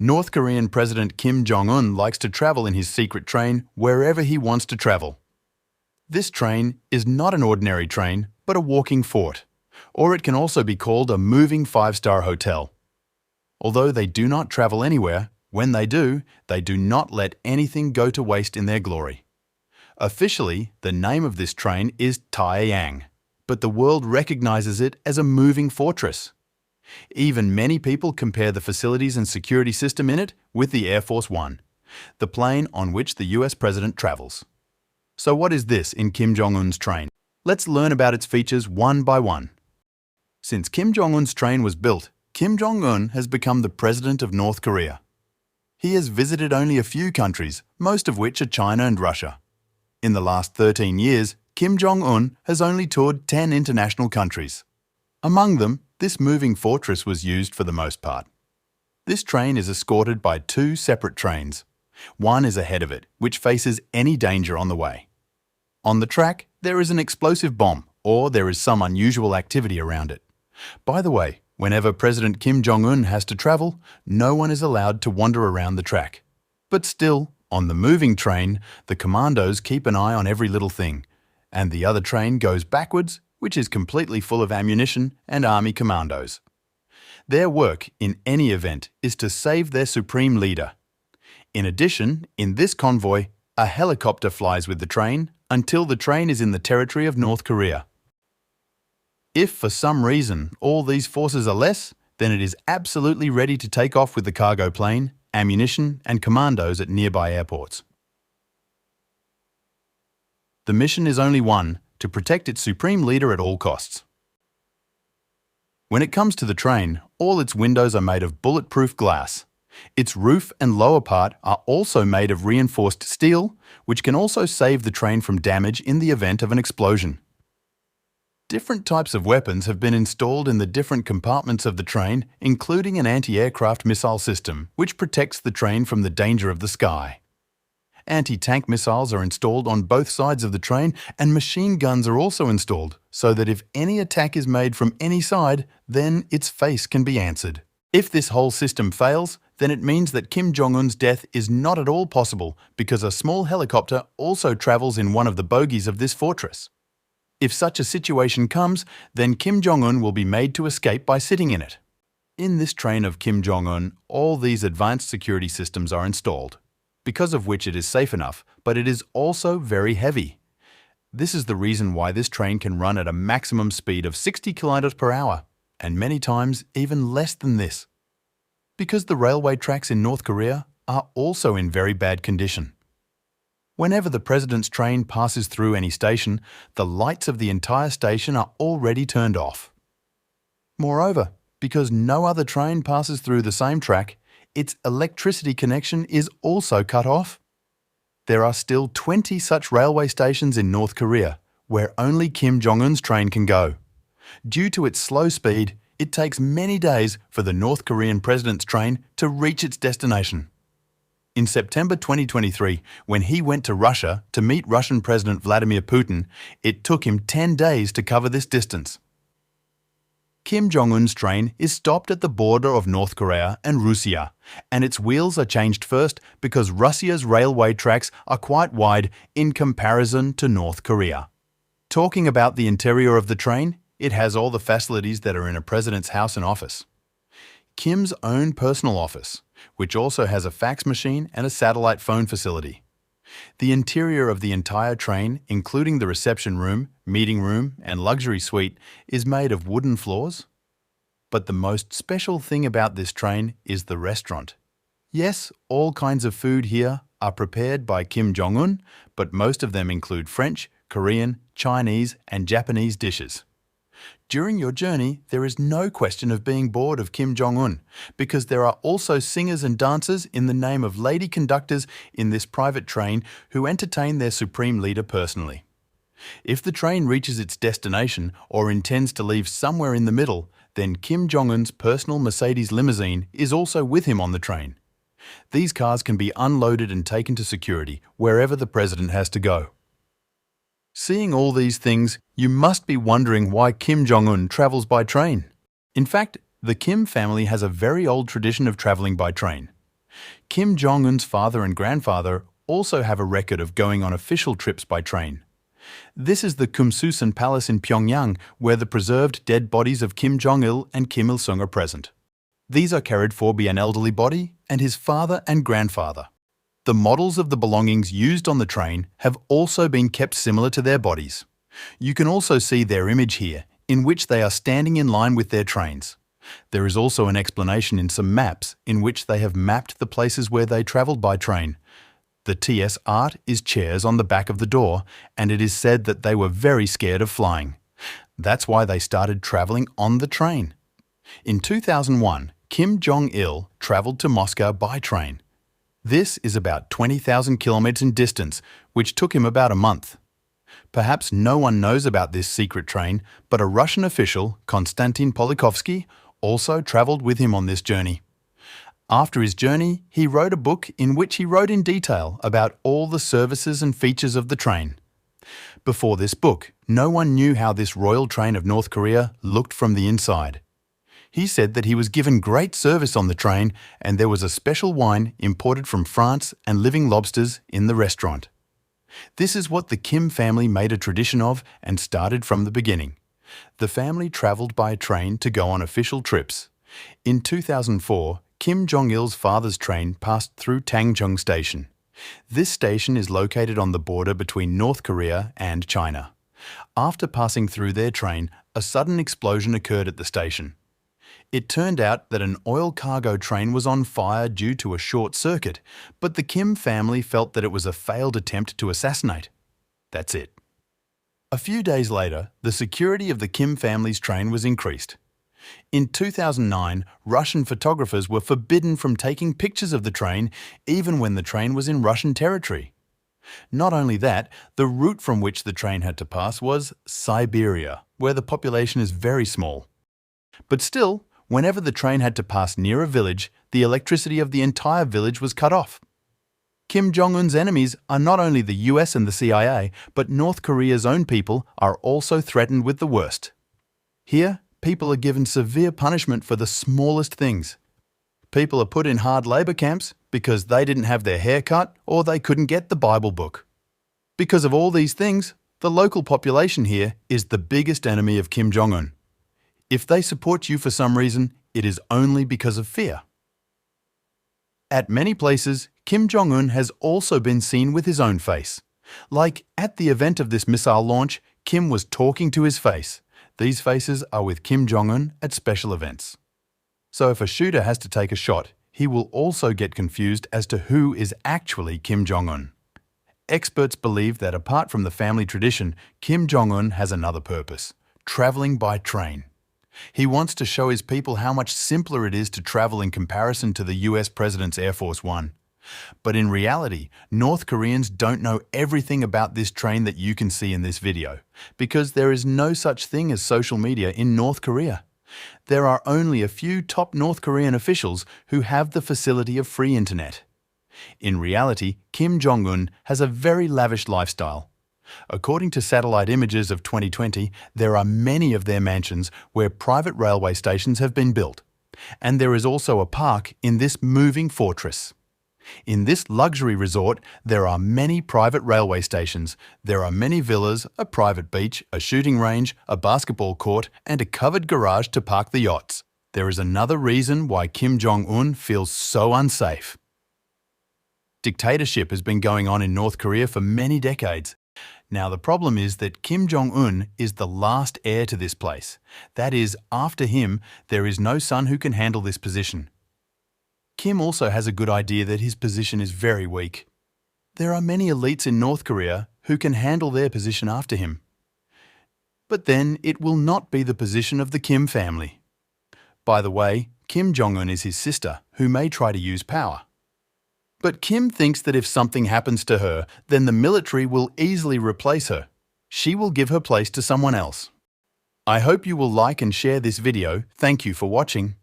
North Korean President Kim Jong Un likes to travel in his secret train wherever he wants to travel. This train is not an ordinary train, but a walking fort, or it can also be called a moving five-star hotel. Although they do not travel anywhere, when they do not let anything go to waste in their glory. Officially, the name of this train is Taeyang, but the world recognizes it as a moving fortress. Even many people compare the facilities and security system in it with the Air Force One, the plane on which the US president travels. So what is this in Kim Jong Un's train? Let's learn about its features one by one. Since Kim Jong Un's train was built, Kim Jong Un has become the president of North Korea. He has visited only a few countries, most of which are China and Russia. In the last 13 years, Kim Jong Un has only toured 10 international countries. Among them, this moving fortress was used for the most part. This train is escorted by two separate trains. One is ahead of it, which faces any danger on the way. On the track, there is an explosive bomb, or there is some unusual activity around it. By the way, whenever President Kim Jong Un has to travel, no one is allowed to wander around the track. But still, on the moving train, the commandos keep an eye on every little thing, and the other train goes backwards, which is completely full of ammunition and army commandos. Their work, in any event, is to save their supreme leader. In addition, in this convoy, a helicopter flies with the train until the train is in the territory of North Korea. If for some reason all these forces are less, then it is absolutely ready to take off with the cargo plane, ammunition and commandos at nearby airports. The mission is only one, to protect its supreme leader at all costs. When it comes to the train, all its windows are made of bulletproof glass. Its roof and lower part are also made of reinforced steel, which can also save the train from damage in the event of an explosion. Different types of weapons have been installed in the different compartments of the train, including an anti-aircraft missile system, which protects the train from the danger of the sky. Anti-tank missiles are installed on both sides of the train, and machine guns are also installed, so that if any attack is made from any side, then its face can be answered. If this whole system fails, then it means that Kim Jong Un's death is not at all possible because a small helicopter also travels in one of the bogies of this fortress. If such a situation comes, then Kim Jong Un will be made to escape by sitting in it. In this train of Kim Jong Un, all these advanced security systems are installed, because of which it is safe enough, but it is also very heavy. This is the reason why this train can run at a maximum speed of 60 km per hour, and many times even less than this. Because the railway tracks in North Korea are also in very bad condition. Whenever the president's train passes through any station, the lights of the entire station are already turned off. Moreover, because no other train passes through the same track, its electricity connection is also cut off. There are still 20 such railway stations in North Korea, where only Kim Jong Un's train can go. Due to its slow speed, it takes many days for the North Korean president's train to reach its destination. In September 2023, when he went to Russia to meet Russian President Vladimir Putin, it took him 10 days to cover this distance. Kim Jong Un's train is stopped at the border of North Korea and Russia, and its wheels are changed first because Russia's railway tracks are quite wide in comparison to North Korea. Talking about the interior of the train, it has all the facilities that are in a president's house and office. Kim's own personal office, which also has a fax machine and a satellite phone facility. The interior of the entire train, including the reception room, meeting room, and luxury suite, is made of wooden floors. But the most special thing about this train is the restaurant. Yes, all kinds of food here are prepared by Kim Jong Un, but most of them include French, Korean, Chinese, and Japanese dishes. During your journey, there is no question of being bored of Kim Jong Un, because there are also singers and dancers in the name of lady conductors in this private train who entertain their supreme leader personally. If the train reaches its destination or intends to leave somewhere in the middle, then Kim Jong Un's personal Mercedes limousine is also with him on the train. These cars can be unloaded and taken to security wherever the president has to go. Seeing all these things, you must be wondering why Kim Jong Un travels by train. In fact, the Kim family has a very old tradition of traveling by train. Kim Jong Un's father and grandfather also have a record of going on official trips by train. This is the Kumsusan Palace in Pyongyang, where the preserved dead bodies of Kim Jong-il and Kim Il-sung are present. These are carried for by an elderly body and his father and grandfather. The models of the belongings used on the train have also been kept similar to their bodies. You can also see their image here, in which they are standing in line with their trains. There is also an explanation in some maps in which they have mapped the places where they travelled by train. The TS art is chairs on the back of the door, and it is said that they were very scared of flying. That's why they started travelling on the train. In 2001, Kim Jong-il travelled to Moscow by train. This is about 20,000 kilometers in distance, which took him about a month. Perhaps no one knows about this secret train, but a Russian official, Konstantin Polikovsky, also travelled with him on this journey. After his journey, he wrote a book in which he wrote in detail about all the services and features of the train. Before this book, no one knew how this royal train of North Korea looked from the inside. He said that he was given great service on the train and there was a special wine imported from France and living lobsters in the restaurant. This is what the Kim family made a tradition of and started from the beginning. The family travelled by train to go on official trips. In 2004, Kim Jong-il's father's train passed through Tangchung Station. This station is located on the border between North Korea and China. After passing through their train, a sudden explosion occurred at the station. It turned out that an oil cargo train was on fire due to a short circuit, but the Kim family felt that it was a failed attempt to assassinate. That's it. A few days later, the security of the Kim family's train was increased. In 2009, Russian photographers were forbidden from taking pictures of the train, even when the train was in Russian territory. Not only that, the route from which the train had to pass was Siberia, where the population is very small. But still, whenever the train had to pass near a village, the electricity of the entire village was cut off. Kim Jong-un's enemies are not only the US and the CIA, but North Korea's own people are also threatened with the worst. Here, people are given severe punishment for the smallest things. People are put in hard labour camps because they didn't have their hair cut or they couldn't get the Bible book. Because of all these things, the local population here is the biggest enemy of Kim Jong-un. If they support you for some reason, it is only because of fear. At many places, Kim Jong-un has also been seen with his own face. Like at the event of this missile launch, Kim was talking to his face. These faces are with Kim Jong-un at special events. So if a shooter has to take a shot, he will also get confused as to who is actually Kim Jong-un. Experts believe that apart from the family tradition, Kim Jong-un has another purpose: travelling by train. He wants to show his people how much simpler it is to travel in comparison to the US President's Air Force One. But in reality, North Koreans don't know everything about this train that you can see in this video, because there is no such thing as social media in North Korea. There are only a few top North Korean officials who have the facility of free internet. In reality, Kim Jong-un has a very lavish lifestyle. According to satellite images of 2020, there are many of their mansions where private railway stations have been built. And there is also a park in this moving fortress. In this luxury resort, there are many private railway stations, there are many villas, a private beach, a shooting range, a basketball court, and a covered garage to park the yachts. There is another reason why Kim Jong-un feels so unsafe. Dictatorship has been going on in North Korea for many decades. Now the problem is that Kim Jong-un is the last heir to this place. That is, after him, there is no son who can handle this position. Kim also has a good idea that his position is very weak. There are many elites in North Korea who can handle their position after him. But then it will not be the position of the Kim family. By the way, Kim Jong-un is his sister, who may try to use power. But Kim thinks that if something happens to her, then the military will easily replace her. She will give her place to someone else. I hope you will like and share this video. Thank you for watching.